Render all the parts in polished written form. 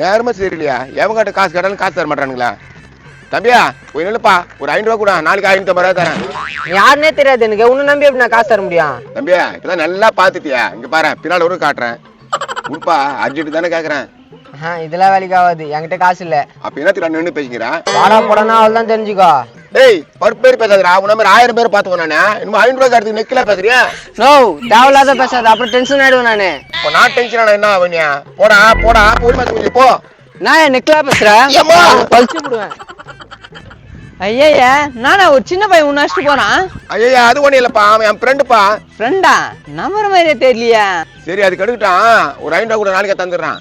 நேரமா சரியில்லையா? எவங்கிட்ட காசு கேட்டாலும் காசு தர மாட்டானுங்களா? தம்பியா போய் நில்லுப்பா, ஒரு 5 ரூபா கூட, நாளைக்கு 550 ரூபா தரேன். யாருன்னே தெரியாது எனக்கு, உன்னை நம்பி எப்படி நான் காசு தர முடியும்? தம்பியா இப்பதான் நல்லா பாத்துட்டியா? இங்க பாரு, பின்னால ஒரு காட்டுறேன். உடுப்பா, அர்ஜென்ட் தானே கேக்குறேன். இதெல்லாம் வேலைக்கு ஆகாது, என்கிட்ட காசு இல்ல. அப்ப என்ன நின்று பேசிக்கிறேன்? வாடா போடனா அவள் தான் தெரிஞ்சுக்கோ. டேய் பருப்பு பேர் பேசாதடா, உன்ன மாதிரி 1000 பேர் பாத்துக்கோ. நானு இன்னும் 500 ரூபாய் எடுத்து நெக்கில பேசுறியா? நோ, தேவையில்லாத பேசாத, அப்புறம் டென்ஷன் ஆயிடுவேன் நானு. இப்போ நான் டென்ஷன் ஆனா என்ன ஆவனியா? போடா போடா, போய் பாத்து போ. நான் நெக்லா பேசுறேன், பழிச்சு விடுவேன். ஐயா நானா ஒரு சின்ன பையன் உன்னை அடிச்சுட்டு போறான்? ஐயா அது ஒண்ணு இல்லப்பா, அவன் என் ஃப்ரெண்டுப்பா. ஃப்ரெண்டா? நம்புற மாதிரியே தெரியலையா? சரி அது கெடுக்கிட்டான், ஒரு 500 ரூபா கூட நாளைக்கு தந்துடுறான்.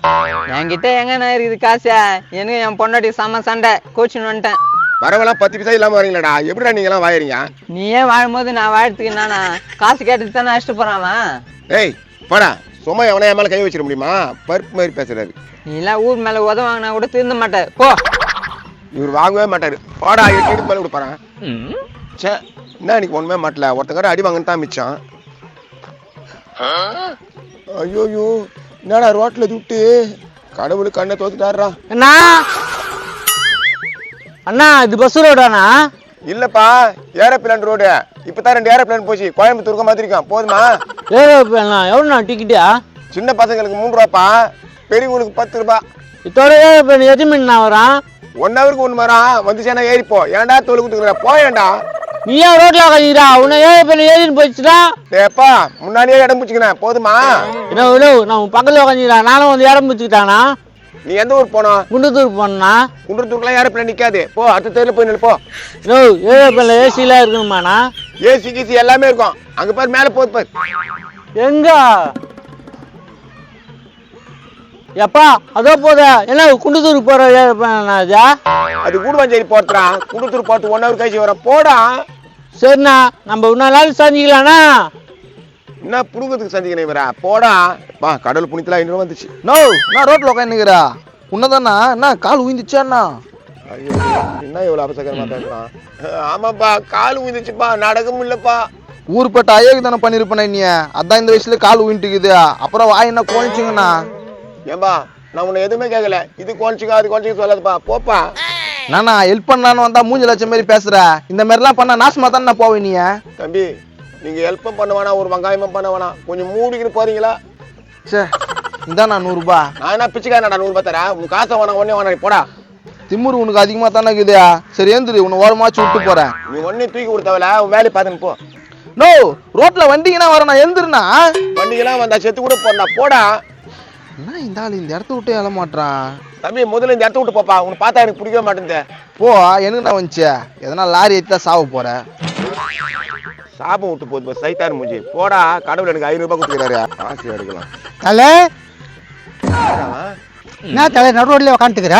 என்கிட்ட எங்க நான் இருக்குது காசு? எனக்கு என் பொண்டாட்டி செம்ம சண்டை, கோச்சின்னு வந்துட்டேன். வரவெல்லாம் 10 பைசா இல்லாம வரீங்களாடா? எப்படிடா நீங்க எல்லாம் வாயறீங்க? நீயே வாழும்போது நான் வாழறதுக்கு நானா? காசு கேட்டுட்டு தானே அடிச்சுட்டு போறான். ஏய் போடா, சும்மா எவனா என் மேல கை வச்சிட முடியுமா? பருப்பு மாதிரி பேசுறாரு. நீ எல்லாம் ஊர் மேல உதவ வாங்கினா கூட திருந்த மாட்டேன், போ. இவர் வாங்கவே மாட்டாரு. போடா, 8 இடுப்பு மேல கொடுப்பாரன். சே, என்ன இன்னைக்கு ஒண்ணுமே மாட்டல, ஒருத்தங்கட அடி வாங்கன்னு தான் மிச்சம். ஐயோயோ, என்னடா ரோட்ல துட்டு, கடவுளு கண்ணை தோத்துட்டாரா. அண்ணா அண்ணா, இது பஸ் ரோடாண்ணா? இல்லப்பா, ஏரோப்ளேன் ரோடு. இப்பதான் 2 ஏரோப்ளேன் போச்சு, கோயம்புத்தூருக்கு மாதிரிக்கும். போதுமா? ஏரோப்ளேனா? எவ்வளோண்ணா டிக்கெட்டா? சின்ன பசங்களுக்கு 3 ரூபாப்பா, பெரியவங்களுக்கு 10 ரூபா. இதோட ஏரோப்ளேன் எத்தனை மணிண்ணா வரான்? 1 ஹவருக்கு 1 வரான். வந்துச்சேன்னா ஏறிப்போ. ஏன்டா தோல் குத்துக்கிற, போயேண்டா. நீ ஏன் ரோட்ல உட்காந்துக்கிறா? உன்னை ஏரோப்ளேன் ஏறின்னு போயிடுச்சுடா. ஏப்பா, முன்னாடியே இடம் பிடிச்சிக்கிறேன், போதுமா? என்ன நான் உன் பக்கத்தில் உட்காந்துக்கிறேன், நானும் வந்து இடம் பிடிச்சிக்கிட்டானா? நீ எந்த ஊர் போனோம்? குண்டத்தூருக்கு போனா? குன்றத்தூருக்குலாம் ஏரோப்ளேன் நிக்காது, போ அடுத்த தெருல போய் நிற்போ. ஏரோப்ளேன்ல ஏசிலாம் இருக்கணுமாண்ணா? ஏசி கீசி எல்லாமே இருக்கும். அங்க பாரு, மேல போது பாரு. எங்க? எப்பா அதோ போத, என்ன குண்டத்தூருக்கு போற ஏரோப்ளேனா அது? அது கூடுவாஞ்சேரி போறா, குன்றத்தூர் போறது 1 ஹவர் கழிச்சு வர. போடா. சரிண்ணா, நம்ம இன்னொரு நாள் சந்திக்கலாண்ணா. என்ன புடுங்கிறதுக்கு சந்திக்கணும் இவரா? போடா. வா, கடவுள் புனித்துல 500 ரூபா வந்துச்சு. நோ, நான் ரோட்ல உட்காந்துக்கிறா. உன்னதானா? என்ன கால் ஊந்துச்சாண்ணா? ஐயோ, என்ன இவ்வளவு அபசகரமா பேசுறான்? ஆமாப்பா, கால் ஊந்துச்சுப்பா, நடக்க முடியலப்பா. ஊருப்பட்ட ஐயோக்கு தானே பண்ணிருப்பேன் நீ, அதான் இந்த வயசுல கால் ஊன்ட்டுக்குது. அப்புறம் வாய் என்ன கோணிச்சுங்கண்ணா? ஏன்பா, நான் உன்னை எதுவுமே கேட்கல. இது கோணிச்சுக்கோ அது கோணிச்சுக்க சொல்லாதுப்பா, போப்பா. நானா ஹெல்ப் பண்ணலான்னு வந்தா மூஞ்சி லட்சம் மாரி பேசுற. இந்த மாதிரிலாம் பண்ணா நாசமா தானே போவேன் நீ. தம்பி, நீங்க ஹெல்ப்பும் பண்ண வேணாம், ஒரு வெங்காயமும் பண்ண வேணாம், கொஞ்சம் மூடிக்கிட்டு போறீங்களா? சே, இந்தாண்ணா 100 ரூபா. நான் என்ன பிச்சைக்காரடா 100 ரூபாய் தரேன்? உன் காசை வேணாம், ஒன்னே வேணாம், போடா. திமுரு உனக்கு அதிகமா தானே இருக்குது. சரி ஏந்திரி, உன்னை ஓரமாச்சு விட்டு போறேன். நீ ஒன்னே தூக்கி கொடுத்தவல, உன் வேலையை பார்த்துன்னு போ. நோ, ரோட்ல வண்டிங்கன்னா வரேன், நான் எழுந்துருண்ணா. வண்டிக்கெல்லாம் வந்தா செத்து கூட போறா, போடா. என்ன இந்த ஆள் இந்த இடத்த விட்டு எழ மாட்டான்? தம்பி, முதல்ல இந்த இடத்த விட்டு போப்பா, உன்னை பார்த்தா எனக்கு பிடிக்கவே மாட்டேங்குது. போ, எனக்கு நான் வந்துச்சு. எதனா லாரி ஏற்றி தான் சாவ போறேன். சாபம் விட்டு போகுது சைத்தார் மூஞ்சி. போடா, கடவுள் எனக்கு 500 ரூபாய் கொடுத்துக்கிறாரு, காசு எடுக்கலாம். தலை என்ன தலை நடு ரோட்ல உட்காந்துக்கிற?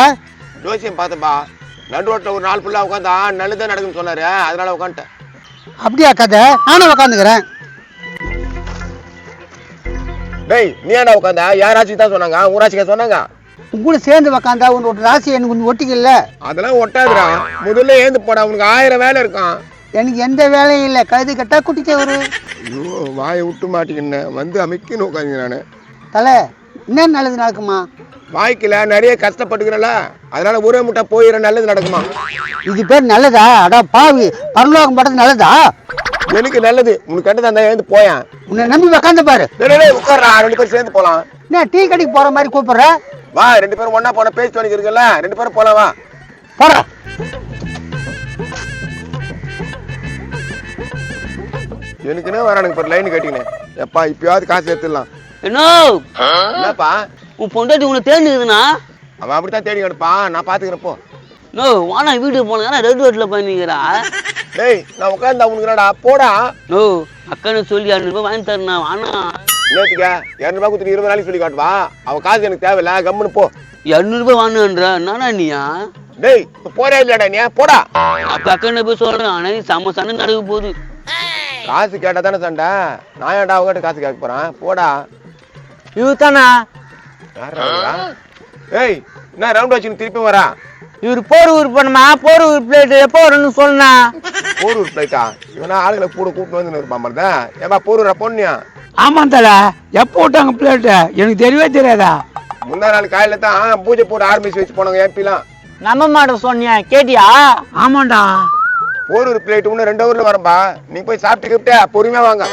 ஜோசியம் பார்த்தப்பா, நடு ரோட்ல ஒரு 4 புள்ளா உட்காந்தா நல்லதே நடக்குன்னு சொன்னாரு, அதனால உட்காந்துட்டேன். அப்படியா கதை? நானும் உட்காந்துக்கிறேன். டேய், நீ ஏன்டா உட்காந்தா? யாராச்சும் தான் சொன்னாங்க? ஊராட்சிக்கா சொன்னாங்க? உங்களை சேர்ந்து உட்காந்தா உன்னோட ராசி எனக்கு கொஞ்சம் ஒட்டிக்கல. அதெல்லாம் ஒட்டாதுடா, முதல்ல ஏந்து போடா, உனக்கு 1000 வேலை இருக்கும். எனக்கு எந்த வேலையும் இல்லை, கழுது கட்டா குட்டிச்சே ஒரு. ஐயோ, வாயை விட்டு மாட்டிக்கின்னு வந்து அமைக்கணும் உட்காந்து. நானு தலை என்ன நல்லது நடக்குமா? வாய்க்கல நிறைய கஷ்டப்பட்டுக்கிறல, அதனால ஒரே முட்டை போயிட நல்லது நடக்குமா? இது பேர் நல்லதா? அடா பாவி, பரலோகம் படுறது நல்லதா? எனக்கு நல்லது, உனக்கு கண்டதா இருந்தா ஏந்து போயேன். உன்னை நம்பி உட்காந்து பாரு. உட்கார்றா, 2 பேரும் சேர்ந்து போலாம். என்ன டீ கடைக்கு போற மாதிரி கூப்பிடுற? வா, 2 பேரும் ஒன்னா போன பேச்சு துணைக்கு இருக்குல்ல, 2 பேரும் போலாம், வா. போற. எனக்குன்னு வரானுங்க பாரு, லைன் கட்டிக்கினேன். எப்பா இப்பயாவது காசு எடுத்துடலாம். என்னப்பா? உன் பொண்டாட்டி உன்னை தேடிக்குதுண்ணா. அவன் அப்படித்தான் தேடி எடுப்பான், நான் பாத்துக்கிறப்போ. நோ, வானா வீட்டுக்கு போனா ரெட் ரோட்ல பண்ணிக்கிறா. டேய், நான் உட்காந்தா உனக்கு என்னடா? போடா. நோ, அக்கன்னு சொல்லி 200 ரூபாய் வாங்கி தரேண்ணா, வானா. நேற்றுக்க 200 ரூபாய் கொடுத்து 20 நாளைக்கு சொல்லி காட்டுவா. அவன் காசு எனக்கு தேவையில்ல, கம்முன்னு போ. 200 ரூபாய் வாங்கன்ற நானா நீயா? டேய், போறே இல்லடா நீ, போடா. அப்ப அக்கன்னு போய் சொல்றேன், ஆனா செம்ம சண்டை நடக்க போகுது. காசு கேட்டா தானே சண்டை, நான் ஏன்டா அவங்ககிட்ட காசு கேட்க போறேன்? போடா. இவரு தானா? ஏய், என்ன ரவுண்ட் வச்சுன்னு திருப்பி வரா? இவரு போரூர் பண்ணுமா? போரூர் பிளேட் எப்போ வரும்னு சொன்னா? போரூர் பிளேட்டா? இவனா ஆளுங்களை கூட கூப்பிட்டு வந்து இருப்பான் மாதிரிதான். ஏப்பா போரூரா பொண்ணியா? ஆமா தல, எப்போ விட்டாங்க பிளேட்டு? எனக்கு தெரியவே தெரியாதா? முந்தா நாள் காலையில தான் பூஜை போட்டு ஆரம்பிச்சு வச்சு போனாங்க எம்பிலாம். நம்ப மாட்டேன் சொன்னியா, கேட்டியா? ஆமாண்டா. ஒரு பிளேட் இன்னும் 2 ஹவர்ல வரம்பா. நீ போய் சாப்பிட்டு பொறுமையா வாங்க.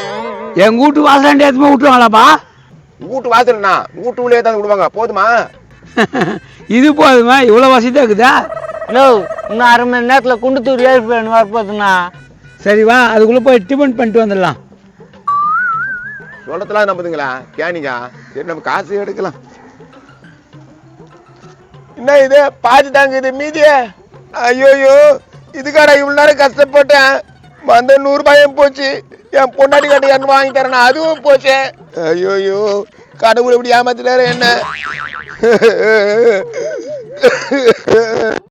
எங்க வீட்டு வாசலாண்டி எதுவுமே விட்டுருவாங்களாப்பா? வீட்டு வாசல்னா வீட்டு உள்ளே தான் விடுவாங்க. போதுமா? இது போதுமா? இவ்வளவு வசதியா இருக்குதா? நோ, இன்னும் 1/2 மணி நேரத்துல குண்டுத்தூர் ஏற்பு வரப்போதுண்ணா. சரி வா, அதுக்குள்ள போய் டிஃபன் பண்ணிட்டு வந்துடலாம். சொல்லத்தெல்லாம் நம்புதுங்களா கேனிங்க? சரி நம்ம காசு எடுக்கலாம். என்ன இது பாதி தாங்க இது மீதி? ஐயோயோ, இதுக்காடா இவ்வளவு நேரம் கஷ்டப்பட்டேன். வந்த 100 ரூபாயும் போச்சு. என் பொண்டாட்டி கட்டி என்ன வாங்கி தரேன், அதுவும் போச்சு. ஐயோயோ, கடவுள் இப்படி ஏமாத்தினாரு என்ன?